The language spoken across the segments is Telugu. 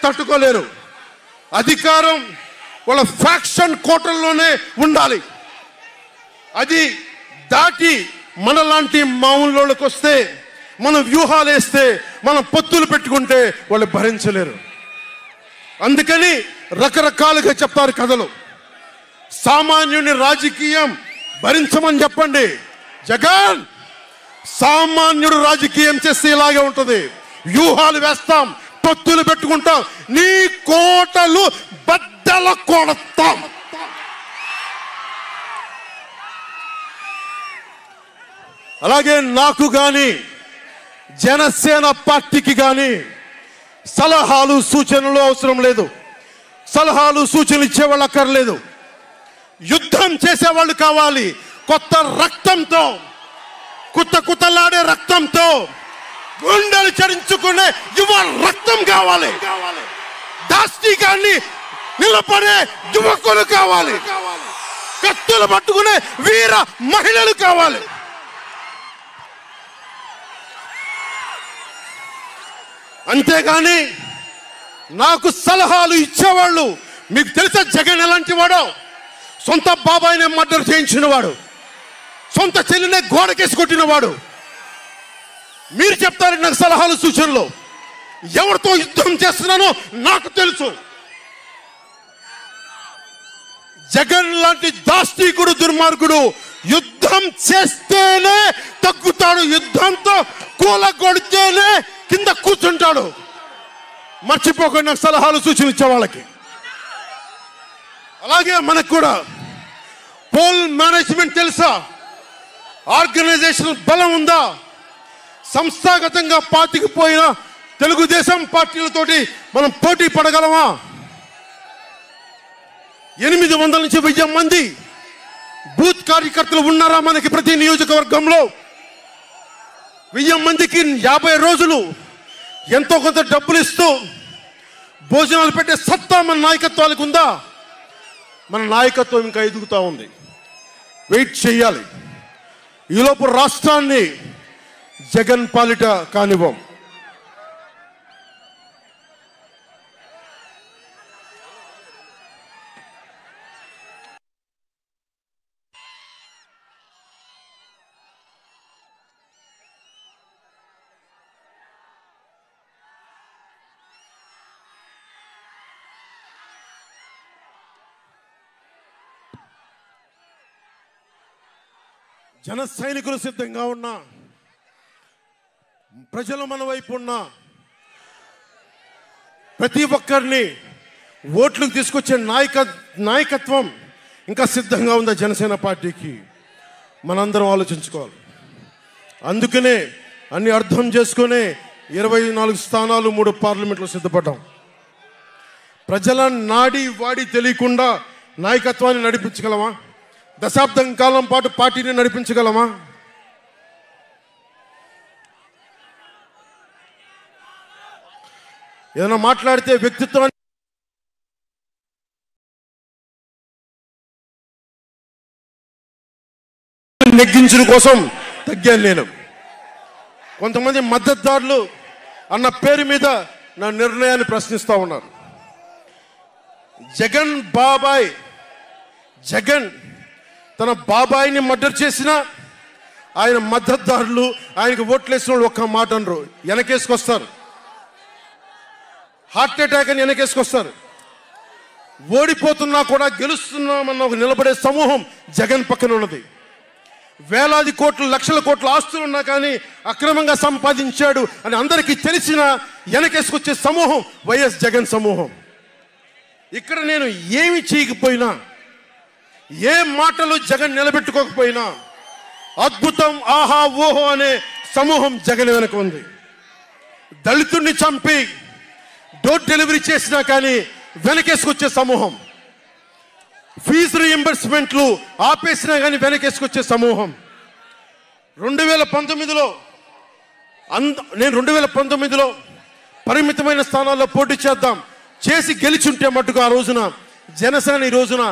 తట్టుకోలేరు. అధికారం వాళ్ళ ఫ్యాక్షన్ కోటల్లోనే ఉండాలి. అది దాటి మనలాంటి మామూలులోకి వస్తే, మనం వ్యూహాలు వేస్తే, మనం పొత్తులు పెట్టుకుంటే వాళ్ళు భరించలేరు. అందుకని రకరకాలుగా చెప్తారు కథలు. సామాన్యుని రాజకీయం భరించమని చెప్పండి. జగన్ సామాన్యుడు రాజకీయం చేస్తే ఇలాగే ఉంటుంది. వ్యూహాలు వేస్తాం, పొత్తులు పెట్టుకుంటాం, నీ కోటలు బద్దల కొడతాం. అలాగే నాకు కానీ జనసేన పార్టీకి కానీ సలహాలు సూచనలు అవసరం లేదు. సలహాలు సూచనలు ఇచ్చేవాళ్ళు అక్కర్లేదు. యుద్ధం చేసేవాళ్ళు కావాలి. కొత్త రక్తంతో, కుతకుతలాడే రక్తంతో, గుండెలు చరించుకునే యువ రక్తం కావాలి. దాష్టికాన్ని నిలబడే యువకులు కావాలి. కత్తులు పట్టుకునే వీర మహిళలు కావాలి. అంతేగాని నాకు సలహాలు ఇచ్చేవాళ్ళు, మీకు తెలుసా జగన్ ఎలాంటి వాడో? సొంత బాబాయినే మర్డర్ చేయించిన వాడు, సొంత చెల్లినే గోడకేసి కొట్టిన వాడు. మీరు చెప్తారు నాకు సలహాలు సూచనలు. ఎవరితో యుద్ధం చేస్తున్నానో నాకు తెలుసు. జగన్ లాంటి దాష్టీకుడు, దుర్మార్గుడు యుద్ధం చేస్తేనే తగ్గుతాడు. యుద్ధంతో కూలగొడితేనే కింద కూర్చుంటాడు. మర్చిపోకుండా నాకు సలహాలు సూచనలు ఇచ్చే వాళ్ళకి. అలాగే మనకు కూడా పోల్ మేనేజ్మెంట్ తెలుసా? ఆర్గనైజేషన్ బలం ఉందా? సంస్థాగతంగా పాతికిపోయిన తెలుగుదేశం పార్టీలతోటి మనం పోటీ పడగలమా? 800 నుంచి 1000 మంది బూత్ కార్యకర్తలు ఉన్నారా మనకి ప్రతి నియోజకవర్గంలో? 1000 మందికి 50 రోజులు ఎంతో కొంత డబ్బులు ఇస్తూ భోజనాలు పెట్టే సత్తా మన నాయకత్వానికి ఉందా? మన నాయకత్వం ఇంకా ఎదుగుతూ ఉంది. వెయిట్ చేయాలి. ఈలోపు రాష్ట్రాన్ని జగన్ పాలిట కానివ్వం. జన సైనికులు సిద్ధంగా ఉన్నా, ప్రజలు మన వైపు ఉన్నా, ప్రతి ఒక్కరిని ఓట్లకు తీసుకొచ్చే నాయకత్వం ఇంకా సిద్ధంగా ఉందా జనసేన పార్టీకి? మనందరం ఆలోచించుకోవాలి. అందుకనే అన్ని అర్థం చేసుకునే 24 స్థానాలు 3 పార్లమెంట్లో సిద్ధపడ్డాం. ప్రజల నాడి వాడి తెలియకుండా నాయకత్వాన్ని నడిపించగలమా? దశాబ్దం కాలం పాటు పార్టీని నడిపించగలమా? ఏదైనా మాట్లాడితే వ్యక్తిత్వాన్ని నెగ్గించడం కోసం తగ్గాను నేను. కొంతమంది మద్దతుదారులు అన్న పేరు మీద నా నిర్ణయాన్ని ప్రశ్నిస్తూ ఉన్నారు. జగన్ తన బాబాయిని మర్డర్ చేసిన ఆయన మద్దతుదారులు, ఆయనకు ఓట్లేసిన వాళ్ళు ఒక్క మాట అనరు, వెనకేసుకొస్తారు. హార్ట్ అటాక్ అని వెనకేసుకొస్తారు. ఓడిపోతున్నా కూడా గెలుస్తున్నామన్న ఒక నిలబడే సమూహం జగన్ పక్కన ఉన్నది. వేలాది కోట్లు, లక్షల కోట్ల ఆస్తులు ఉన్నా కానీ అక్రమంగా సంపాదించాడు అని అందరికీ తెలిసిన వెనకేసుకొచ్చే సమూహం వైఎస్ జగన్ సమూహం. ఇక్కడ నేను ఏమి చేయకపోయినా, ఏ మాటలు జగన్ నిలబెట్టుకోకపోయినా అద్భుతం, ఆహా ఓహో అనే సమూహం జగన్ వెనక ఉంది. దళితుడిని చంపి డోర్ డెలివరీ చేసినా కానీ వెనకేసుకొచ్చే సమూహం, ఫీజు రీయింబర్స్మెంట్లు ఆపేసినా కానీ వెనకేసుకొచ్చే సమూహం. 2019లో నేను 2019లో పరిమితమైన స్థానాల్లో పోటీ చేసి గెలిచుంటే మట్టుకు ఆ రోజున జనసేన ఈ రోజున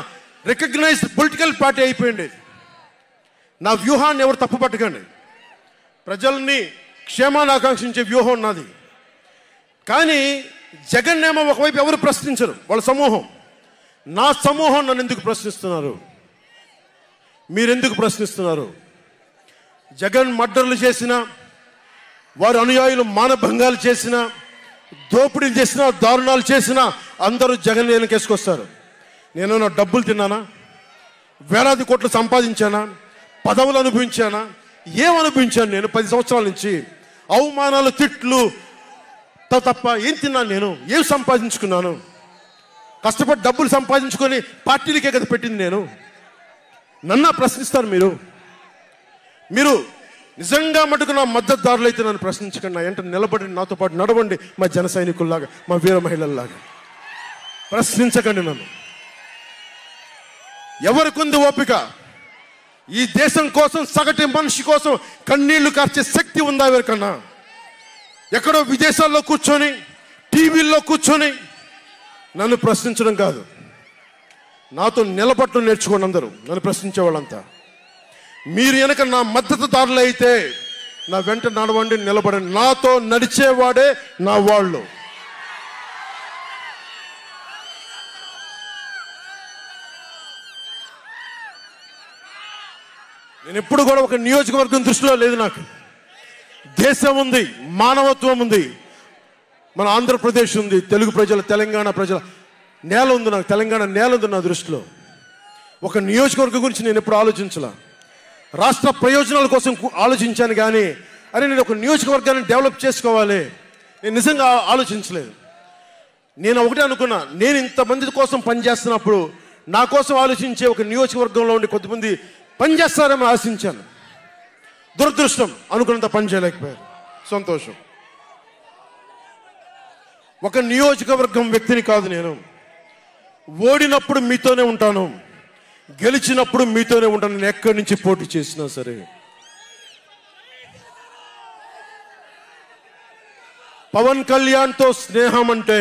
రికగ్నైజ్డ్ పొలిటికల్ పార్టీ అయిపోయింది. నా వ్యూహాన్ని ఎవరు తప్పు పట్టకండి. ప్రజల్ని క్షేమాన్ని ఆకాంక్షించే వ్యూహం నాది. కానీ జగన్ ఏమో ఒకవైపు ఎవరు ప్రశ్నించరు, వాళ్ళ సమూహం. నా సమూహం నన్ను ఎందుకు ప్రశ్నిస్తున్నారు? మీరెందుకు ప్రశ్నిస్తున్నారు? జగన్ మర్డర్లు చేసిన, వారి అనుయాయులు మానభంగాలు చేసిన, దోపిడీలు చేసిన, దారుణాలు చేసిన అందరూ జగన్ వెనకేసుకొస్తారు. నేను నా డబ్బులు తిన్నానా? వేలాది కోట్లు సంపాదించానా? పదవులు అనుభవించానా? ఏం అనుభవించాను నేను 10 సంవత్సరాల నుంచి? అవమానాలు, తిట్లు తప్ప ఏం తిన్నాను నేను? ఏం సంపాదించుకున్నాను? కష్టపడి డబ్బులు సంపాదించుకొని పార్టీలకే కదా పెట్టింది నేను. నన్ను ప్రశ్నిస్తారు మీరు నిజంగా మటుకు నా మద్దతుదారులు అయితే నన్ను ప్రశ్నించకండి. నా వెంట నిలబడి నాతో పాటు నడవండి, మా జన సైనికుల్లాగా, మా వీర మహిళల్లాగా. ప్రశ్నించకండి నన్ను. ఎవరికుంది ఓపిక? ఈ దేశం కోసం, సగటు మనిషి కోసం కన్నీళ్లు కార్చే శక్తి ఉందా ఎవరికన్నా? ఎక్కడో విదేశాల్లో కూర్చొని, టీవీల్లో కూర్చొని నన్ను ప్రశ్నించడం కాదు, నాతో నిలబడటం నేర్చుకోండి అందరూ, నన్ను ప్రశ్నించే వాళ్ళంతా. మీరు వెనక నా మద్దతుదారులు అయితే నా వెంట నడవండి, నిలబడండి. నాతో నడిచేవాడే నా వాళ్ళు. నేను ఎప్పుడు కూడా ఒక నియోజకవర్గం దృష్టిలో లేదు. నాకు దేశం ఉంది, మానవత్వం ఉంది, మన ఆంధ్రప్రదేశ్ ఉంది, తెలుగు ప్రజల, తెలంగాణ ప్రజల నేల ఉంది. నాకు తెలంగాణ నేల ఉంది నా దృష్టిలో. ఒక నియోజకవర్గం గురించి నేను ఎప్పుడు ఆలోచించలా. రాష్ట్ర ప్రయోజనాల కోసం ఆలోచించాను కానీ అరే నేను ఒక నియోజకవర్గాన్ని డెవలప్ చేసుకోవాలి నేను నిజంగా ఆలోచించలేదు. నేను ఒకటే అనుకున్నా, నేను ఇంతమంది కోసం పనిచేస్తున్నప్పుడు నా కోసం ఆలోచించే ఒక నియోజకవర్గంలో ఉండి కొంతమంది పనిచేస్తారని ఆశించాను. దురదృష్టం, అనుకున్నంత పని చేయలేకపోయారు. సంతోషం. ఒక నియోజకవర్గం వ్యక్తిని కాదు నేను. ఓడినప్పుడు మీతోనే ఉంటాను, గెలిచినప్పుడు మీతోనే ఉంటాను. నేను ఎక్కడి నుంచి పోటీ చేసినా సరే. పవన్ కళ్యాణ్తో స్నేహం అంటే